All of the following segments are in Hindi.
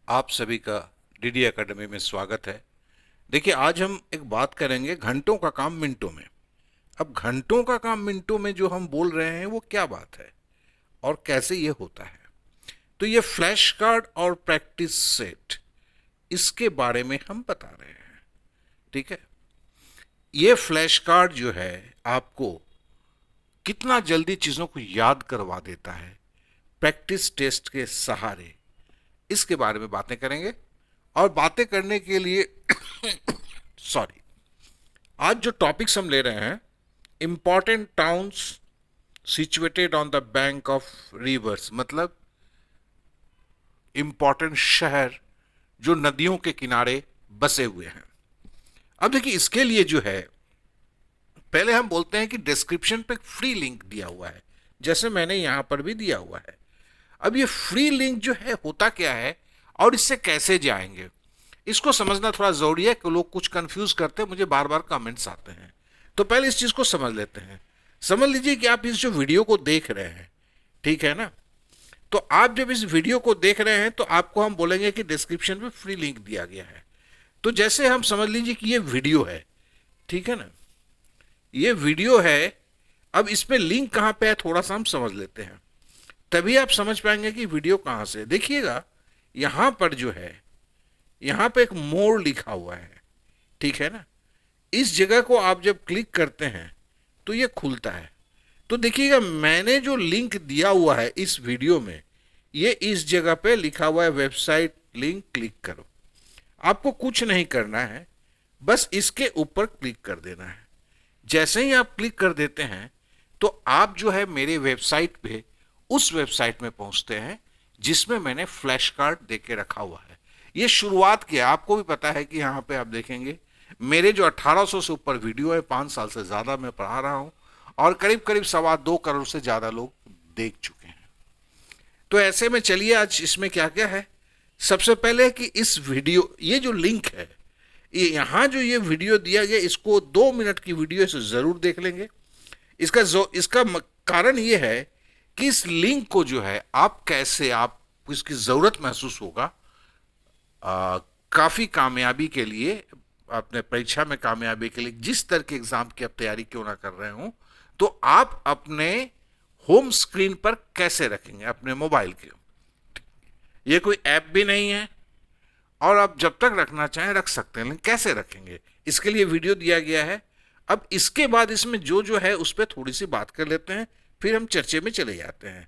आप सभी का डीडी एकेडमी में स्वागत है। देखिए, आज हम एक बात करेंगे घंटों का काम मिनटों में। अब घंटों का काम मिनटों में जो हम बोल रहे हैं वो क्या बात है और कैसे ये होता है। तो ये फ्लैश कार्ड और प्रैक्टिस सेट, इसके बारे में हम बता रहे हैं। ठीक है। ये फ्लैश कार्ड जो है आपको कितना जल्दी चीज़ों को याद करवा देता है प्रैक्टिस टेस्ट के सहारे, इसके बारे में बातें करेंगे। और बातें करने के लिए सॉरी, आज जो टॉपिक्स हम ले रहे हैं, important towns situated on the bank of reverse, मतलब इंपॉर्टेंट शहर जो नदियों के किनारे बसे हुए हैं। अब देखिए, इसके लिए जो है, पहले हम बोलते हैं कि डिस्क्रिप्शन पे फ्री लिंक दिया हुआ है, जैसे मैंने यहां पर भी दिया हुआ है। अब ये फ्री लिंक जो है होता क्या है और इससे कैसे जाएंगे, इसको समझना थोड़ा जरूरी है कि लोग कुछ कंफ्यूज करते हैं, मुझे बार बार कमेंट्स आते हैं। तो पहले इस चीज को समझ लेते हैं। समझ लीजिए कि आप इस जो वीडियो को देख रहे हैं, ठीक है ना। तो आप जब इस वीडियो को देख रहे हैं तो आपको हम बोलेंगे कि डिस्क्रिप्शन में फ्री लिंक दिया गया है। तो जैसे हम समझ लीजिए कि ये वीडियो है, ठीक है ना, ये वीडियो है। अब इसमें लिंक कहां पे है थोड़ा सा हम समझ लेते हैं, तभी आप समझ पाएंगे कि वीडियो कहां से। देखिएगा, यहां पर जो है, यहां पे एक मोर लिखा हुआ है, ठीक है ना। इस जगह को आप जब क्लिक करते हैं तो ये खुलता है। तो देखिएगा, मैंने जो लिंक दिया हुआ है इस वीडियो में, ये इस जगह पे लिखा हुआ है वेबसाइट लिंक, क्लिक करो। आपको कुछ नहीं करना है, बस इसके ऊपर क्लिक कर देना है। जैसे ही आप क्लिक कर देते हैं तो आप जो है मेरे वेबसाइट पे, उस वेबसाइट में पहुंचते हैं जिसमें मैंने फ्लैश कार्ड दे के रखा हुआ है। ये शुरुआत किया, आपको भी पता है कि यहाँ पे आप देखेंगे मेरे जो 1800 से ऊपर वीडियो है, 5 साल से ज़्यादा मैं पढ़ा रहा हूँ और करीब करीब 2.25 करोड़ से ज़्यादा लोग देख चुके हैं। तो ऐसे में चलिए, आज इसमें क्या क्या है। सबसे पहले कि इस वीडियो, ये जो लिंक है, ये यहाँ जो ये वीडियो दिया गया, इसको 2 मिनट की वीडियो से ज़रूर देख लेंगे। इसका कारण ये है कि इस लिंक को जो है आप कैसे, आप इसकी ज़रूरत महसूस होगा काफ़ी कामयाबी के लिए, अपने परीक्षा में कामयाबी के लिए, जिस तरह के एग्ज़ाम की आप तैयारी क्यों ना कर रहे हो, तो आप अपने होम स्क्रीन पर कैसे रखेंगे अपने मोबाइल के। ये कोई ऐप भी नहीं है और आप जब तक रखना चाहें रख सकते हैं, लेकिन कैसे रखेंगे इसके लिए वीडियो दिया गया है। अब इसके बाद इसमें जो जो है उस पर थोड़ी सी बात कर लेते हैं, फिर हम चर्चे में चले जाते हैं।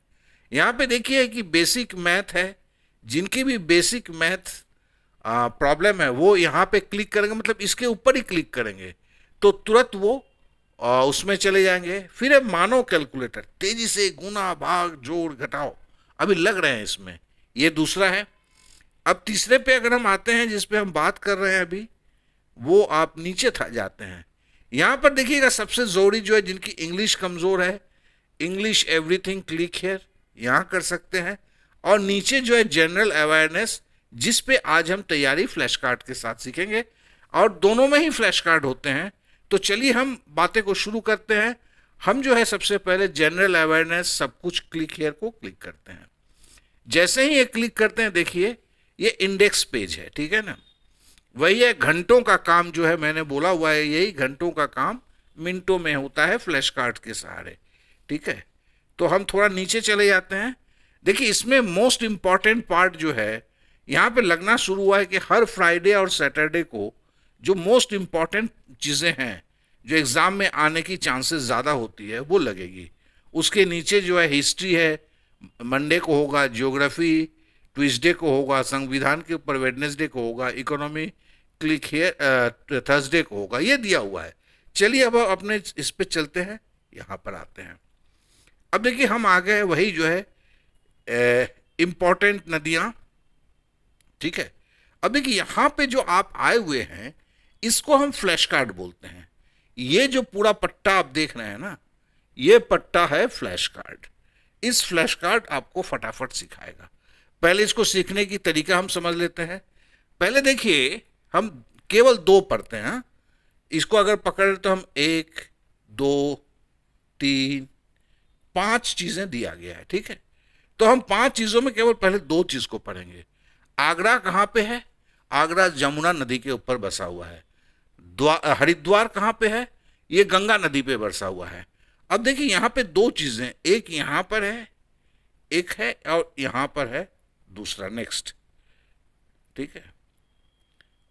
यहाँ पे देखिए कि बेसिक मैथ है, जिनकी भी बेसिक मैथ प्रॉब्लम है वो यहाँ पे क्लिक करेंगे, मतलब इसके ऊपर ही क्लिक करेंगे तो तुरंत वो उसमें चले जाएंगे। फिर है मानो कैलकुलेटर, तेजी से गुना भाग जोड़ घटाओ अभी लग रहे हैं इसमें, ये दूसरा है। अब तीसरे पे अगर हम आते हैं, जिस पे हम बात कर रहे हैं अभी, वो आप नीचे था जाते हैं। यहां पर देखिएगा सबसे जरूरी जो है, जिनकी इंग्लिश कमजोर है, इंग्लिश एवरीथिंग क्लिक हेयर, यहां कर सकते हैं। और नीचे जो है जनरल अवेयरनेस, जिस पे आज हम तैयारी फ्लैश कार्ड के साथ सीखेंगे, और दोनों में ही फ्लैश कार्ड होते हैं। तो चलिए हम बातें को शुरू करते हैं। हम जो है सबसे पहले जनरल अवेयरनेस सब कुछ क्लिक हेयर को क्लिक करते हैं। जैसे ही ये क्लिक करते हैं, देखिए ये इंडेक्स पेज है, ठीक है ना। वही है घंटों का काम, जो है मैंने बोला हुआ है, यही घंटों का काम मिनटों में होता है फ्लैश कार्ड के सहारे, ठीक है। तो हम थोड़ा नीचे चले जाते हैं। देखिए, इसमें मोस्ट इंपॉर्टेंट पार्ट जो है, यहाँ पे लगना शुरू हुआ है कि हर फ्राइडे और सैटरडे को जो मोस्ट इंपॉर्टेंट चीज़ें हैं जो एग्ज़ाम में आने की चांसेस ज़्यादा होती है वो लगेगी। उसके नीचे जो है हिस्ट्री है, मंडे को होगा ज्योग्राफी, ट्यूसडे को होगा संविधान के ऊपर, वेडनेसडे को होगा इकोनॉमी, क्लिक हियर थर्सडे को होगा, ये दिया हुआ है। चलिए अब अपने इस पे चलते हैं, यहाँ पर आते हैं। अब देखिए हम आ गए वही जो है इम्पोर्टेंट नदियाँ, ठीक है। अब देखिए यहाँ पे जो आप आए हुए हैं, इसको हम फ्लैश कार्ड बोलते हैं। ये जो पूरा पट्टा आप देख रहे हैं ना, ये पट्टा है फ्लैश कार्ड। इस फ्लैश कार्ड आपको फटाफट सिखाएगा। पहले इसको सीखने की तरीका हम समझ लेते हैं। पहले देखिए, हम केवल 2 पढ़ते हैं। इसको अगर पकड़े तो हम 1 2 3 5 चीजें दिया गया है, ठीक है। तो हम 5 चीजों में केवल पहले 2 चीज को पढ़ेंगे। आगरा कहाँ पे है? आगरा जमुना नदी के ऊपर बसा हुआ है। हरिद्वार कहाँ पे है? ये गंगा नदी पे बसा हुआ है। अब देखिए यहाँ पे दो चीजें, एक यहाँ पर है, एक है और यहाँ पर है दूसरा नेक्स्ट, ठीक है,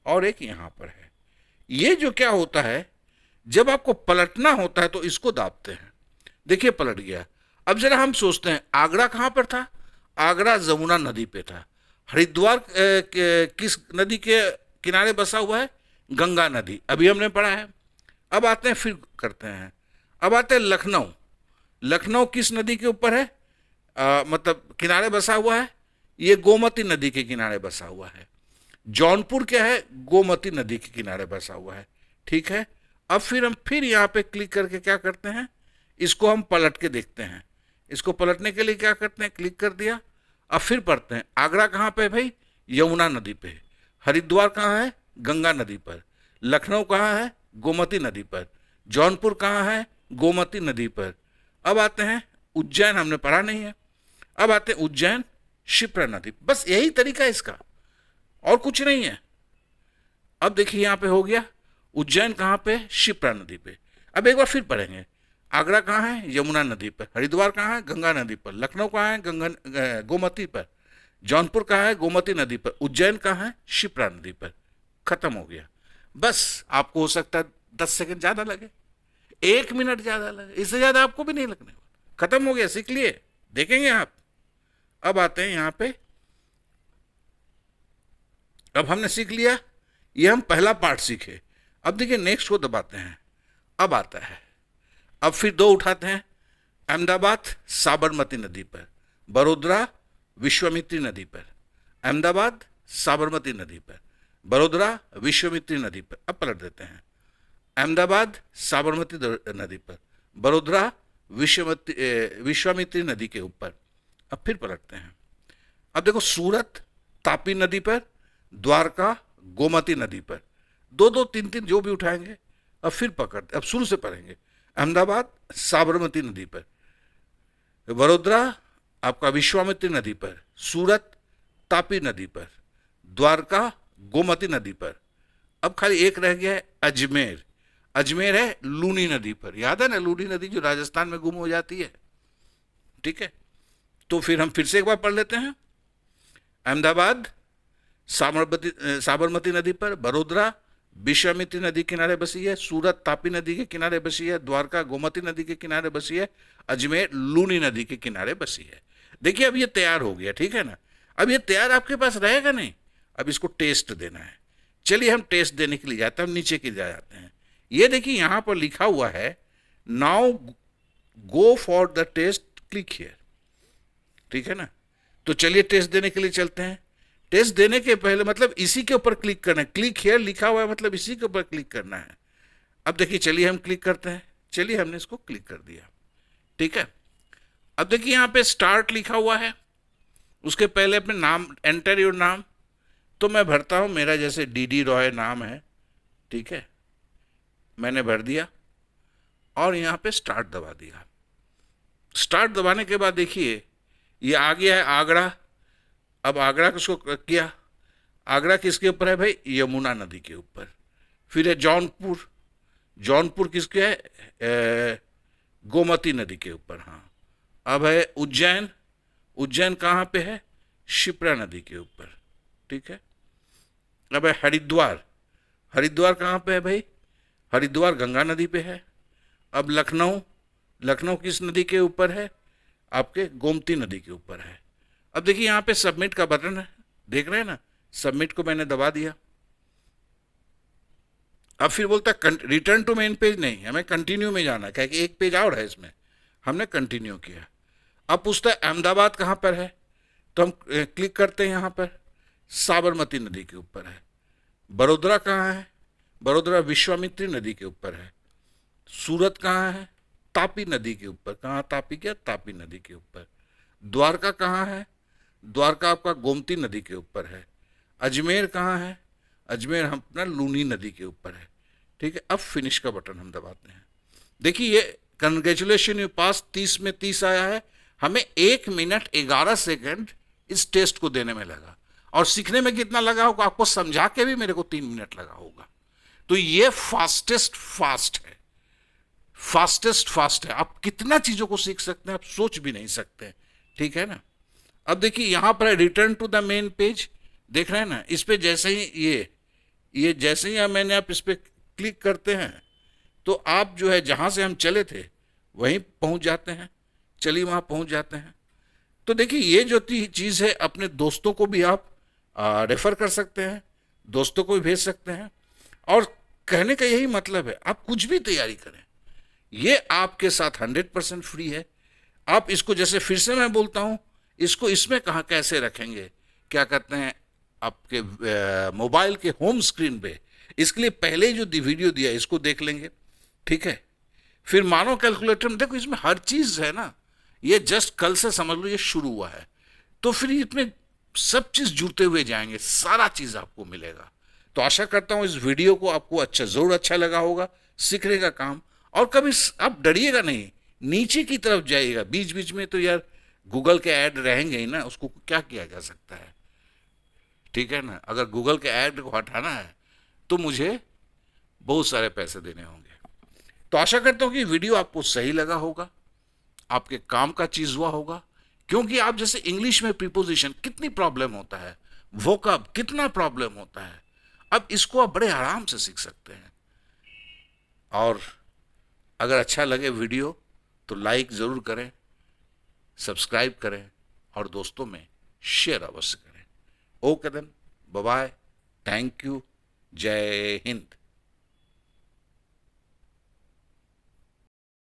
और एक यहाँ पर है। ये जो क्या होता है, जब आपको पलटना होता है तो इसको दाबते हैं। देखिए पलट गया। अब जरा हम सोचते हैं आगरा कहाँ पर था? आगरा जमुना नदी पे था। हरिद्वार किस नदी के किनारे बसा हुआ है? गंगा नदी, अभी हमने पढ़ा है। अब आते हैं, फिर करते हैं, अब आते हैं लखनऊ। लखनऊ किस नदी के ऊपर है? मतलब किनारे बसा हुआ है? ये गोमती नदी के किनारे बसा हुआ है। जौनपुर क्या है? गोमती नदी के किनारे बसा हुआ है, ठीक है। अब फिर हम फिर यहाँ पे क्लिक करके क्या करते हैं, इसको हम पलट के देखते हैं। इसको पलटने के लिए क्या करते हैं, क्लिक कर दिया। अब फिर पढ़ते हैं, आगरा कहाँ पे भाई? यमुना नदी पे। हरिद्वार कहाँ है? गंगा नदी पर। लखनऊ कहाँ है? गोमती नदी पर। जौनपुर कहाँ है? गोमती नदी पर। अब आते हैं उज्जैन, हमने पढ़ा नहीं है। अब आते हैं उज्जैन शिप्रा नदी। बस यही तरीका है इसका, और कुछ नहीं है। अब देखिए यहाँ पे हो गया उज्जैन कहाँ पे? शिप्रा नदी पे। अब एक बार फिर पढ़ेंगे, आगरा कहाँ है? यमुना नदी पर। हरिद्वार कहाँ है? गंगा नदी पर। लखनऊ कहाँ है? गंगा गोमती पर। जौनपुर कहाँ है? गोमती नदी पर। उज्जैन कहाँ है? शिप्रा नदी पर। खत्म हो गया। बस आपको हो सकता है 10 सेकंड ज्यादा लगे, 1 मिनट ज्यादा लगे, इससे ज्यादा आपको भी नहीं लगने वाला। खत्म हो गया, सीख लिए, देखेंगे आप। अब आते हैं यहाँ पे, अब हमने सीख लिया, ये हम पहला पार्ट सीखे। अब देखिए नेक्स्ट को दबाते हैं। अब आता है, अब फिर दो उठाते हैं, अहमदाबाद साबरमती नदी पर, बड़ोदरा विश्वामित्री नदी पर। अहमदाबाद साबरमती नदी पर, बड़ोदरा विश्वामित्री नदी पर। अब पलट देते हैं, अहमदाबाद साबरमती नदी पर, बड़ोदरा विश्वामित्री नदी के ऊपर। अब फिर पलटते हैं, अब देखो सूरत तापी नदी पर, द्वारका गोमती नदी पर। दो दो तीन तीन जो भी उठाएंगे। अब फिर पकड़ते, अब शुरू से पढ़ेंगे, अहमदाबाद साबरमती नदी पर, वडोदरा आपका विश्वामित्री नदी पर, सूरत तापी नदी पर, द्वारका गोमती नदी पर। अब खाली एक रह गया है, अजमेर। अजमेर है लूनी नदी पर, याद है ना लूनी नदी जो राजस्थान में गुम हो जाती है, ठीक है। तो फिर हम फिर से एक बार पढ़ लेते हैं, अहमदाबाद साबरमती नदी पर, बड़ोदरा विश्वामित्री नदी किनारे बसी है, सूरत तापी नदी के किनारे बसी है, द्वारका गोमती नदी के किनारे बसी है, अजमेर लूनी नदी के किनारे बसी है। देखिए अब ये तैयार हो गया, ठीक है ना। अब ये तैयार आपके पास रहेगा नहीं, अब इसको टेस्ट देना है। चलिए हम टेस्ट देने के लिए जाते हैं, हम नीचे की जाते हैं। ये देखिए यहां पर लिखा हुआ है, now go for the test click here, ठीक है ना। तो चलिए टेस्ट देने के लिए चलते हैं। टेस्ट देने के पहले मतलब इसी के ऊपर क्लिक करना है, क्लिक हियर लिखा हुआ है मतलब इसी के ऊपर क्लिक करना है। अब देखिए चलिए हम क्लिक करते हैं, चलिए हमने इसको क्लिक कर दिया, ठीक है। अब देखिए यहाँ पे स्टार्ट लिखा हुआ है, उसके पहले अपने नाम, एंटर योर नाम, तो मैं भरता हूँ, मेरा जैसे डीडी रॉय नाम है, ठीक है, मैंने भर दिया और यहाँ पे स्टार्ट दबा दिया। स्टार्ट दबाने के बाद देखिए ये आ गया है आगरा। अब आगरा किसको किया, आगरा किसके ऊपर है भाई, यमुना नदी के ऊपर। फिर है जौनपुर, जौनपुर किसके है, गोमती नदी के ऊपर, हाँ। अब है उज्जैन, उज्जैन कहाँ पे है, शिप्रा नदी के ऊपर, ठीक है। अब है हरिद्वार, हरिद्वार कहाँ पे है भाई, हरिद्वार गंगा नदी पे है। अब लखनऊ, लखनऊ किस नदी के ऊपर है, आपके गोमती नदी के ऊपर है। अब देखिए यहाँ पे सबमिट का बटन है, देख रहे हैं ना, सबमिट को मैंने दबा दिया। अब फिर बोलता है रिटर्न टू मेन पेज, नहीं, हमें कंटिन्यू में जाना है, क्या कि एक पेज और है इसमें, हमने कंटिन्यू किया। अब पूछता है अहमदाबाद कहाँ पर है, तो हम क्लिक करते हैं यहाँ पर, साबरमती नदी के ऊपर है। बड़ोदरा कहाँ है, बड़ोदरा विश्वामित्री नदी के ऊपर है। सूरत कहाँ है, तापी नदी के ऊपर, कहाँ तापी, क्या तापी नदी के ऊपर। द्वारका कहाँ है, द्वारका आपका गोमती नदी के ऊपर है। अजमेर कहाँ है, अजमेर हम अपना लूनी नदी के ऊपर है, ठीक है। अब फिनिश का बटन हम दबाते हैं। देखिए ये कंग्रेचुलेशन यू पास 30 में 30 आया है। हमें 1 मिनट 11 सेकंड इस टेस्ट को देने में लगा और सीखने में कितना लगा होगा, आपको समझा के भी मेरे को 3 मिनट लगा होगा। तो ये फास्टेस्ट फास्ट है। आप कितना चीजों को सीख सकते हैं आप सोच भी नहीं सकते। ठीक है ना। अब देखिए यहां पर return to the main page, देख रहे हैं ना, इस पे जैसे ही ये जैसे ही मैंने आप इस पे क्लिक करते हैं तो आप जो है जहां से हम चले थे वहीं पहुंच जाते हैं, चलिए वहां पहुंच जाते हैं। तो देखिए ये जो चीज़ है अपने दोस्तों को भी आप रेफर कर सकते हैं, दोस्तों को भी भेज सकते हैं। और कहने का यही मतलब है, आप कुछ भी तैयारी करें, ये आपके साथ 100% फ्री है। आप इसको, जैसे फिर से मैं बोलता हूं, इसको इसमें कहाँ कैसे रखेंगे, क्या कहते हैं, आपके मोबाइल के होम स्क्रीन पे। इसके लिए पहले जो वीडियो दिया इसको देख लेंगे, ठीक है। फिर मानो कैलकुलेटर में देखो, इसमें हर चीज है ना, ये जस्ट कल से समझ लो ये शुरू हुआ है, तो फिर इसमें सब चीज जुड़ते हुए जाएंगे, सारा चीज आपको मिलेगा। तो आशा करता हूं इस वीडियो को आपको जरूर अच्छा लगा होगा, सीखने का काम। और कभी आप डरिएगा नहीं, नीचे की तरफ जाइएगा, बीच बीच में तो यार गूगल के ऐड रहेंगे ही ना, उसको क्या किया जा सकता है, ठीक है ना। अगर गूगल के ऐड को हटाना है तो मुझे बहुत सारे पैसे देने होंगे। तो आशा करता हूं कि वीडियो आपको सही लगा होगा, आपके काम का चीज हुआ होगा। क्योंकि आप जैसे इंग्लिश में प्रीपोजिशन कितनी प्रॉब्लम होता है, वोकैब कितना प्रॉब्लम होता है, अब इसको आप बड़े आराम से सीख सकते हैं। और अगर अच्छा लगे वीडियो तो लाइक ज़रूर करें, सब्सक्राइब करें और दोस्तों में शेयर अवश्य करें। Okay then, bye bye, thank you, Jai Hind.